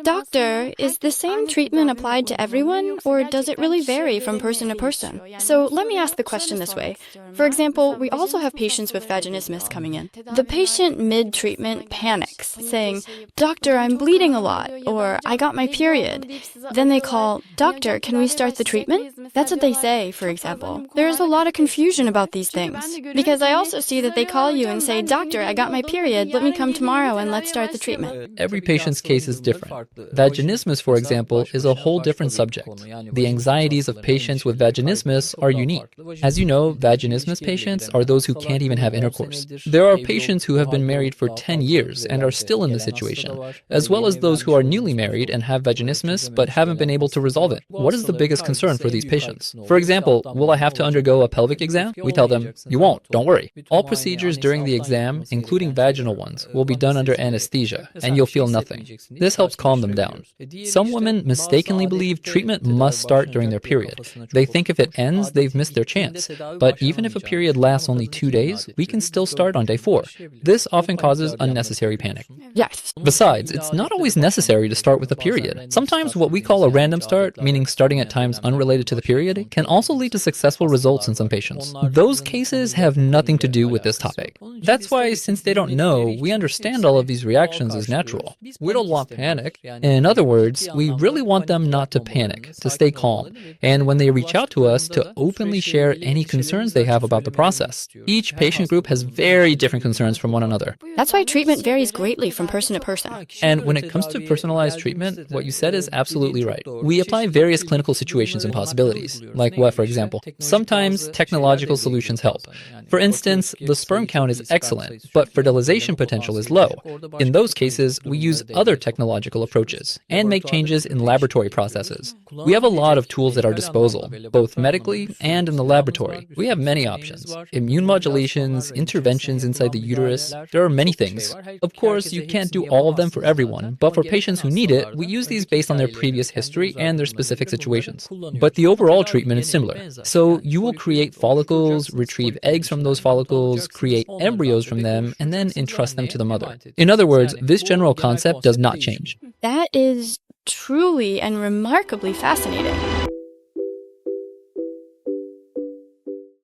Doctor, is the same treatment applied to everyone, or does it really vary from person to person? So let me ask the question this way. For example, we also have patients with vaginismus coming in. The patient mid-treatment panics, saying, "Doctor, I'm bleeding a lot," or "I got my period." Then they call, "Doctor, can we start the treatment?" That's what they say, for example. There's a lot of confusion about these things, because I also see that they call you and say, "Doctor, I got my period, let me come tomorrow and let's start the treatment." Every patient's case is different. Vaginismus, for example, is a whole different subject. The anxieties of patients with vaginismus are unique. As you know, vaginismus patients are those who can't even have intercourse. There are patients who have been married for 10 years and are still in this situation, as well as those who are newly married and have vaginismus but haven't been able to resolve it. What is the biggest concern for these patients? For example, will I have to undergo a pelvic exam? We tell them, you won't, don't worry. All procedures during the exam, including vaginal ones, will be done under anesthesia, and you'll feel nothing. This helps calm them down. Some women mistakenly believe treatment must start during their period. They think if it ends, they've missed their chance. But even if a period lasts only 2 days, we can still start on day 4. This often causes unnecessary panic. Yes. Besides, it's not always necessary to start with a period. Sometimes what we call a random start, meaning starting at times unrelated to the period, can also lead to successful results in some patients. Those cases have nothing to do with this topic. That's why, since they don't know, we understand all of these reactions as natural. We don't want panic. In other words, we really want them not to panic, to stay calm, and when they reach out to us, to openly share any concerns they have about the process. Each patient group has very different concerns from one another. That's why treatment varies greatly from person to person. And when it comes to personalized treatment, what you said is absolutely right. We apply various clinical situations and possibilities. Like what, for example? Sometimes technological solutions help. For instance, the sperm count is excellent, but fertilization potential is low. In those cases, we use other technological approaches and make changes in laboratory processes. We have a lot of tools at our disposal, both medically and in the laboratory. We have many options. Immune modulations, interventions inside the uterus. There are many things. Of course, you can't do all of them for everyone, but for patients who need it, we use these based on their previous history and their specific situations. But the overall treatment is similar. So you will create follicles, retrieve eggs from those follicles, create embryos from them, and then entrust them to the mother. In other words, this general concept does not change. That is truly and remarkably fascinating.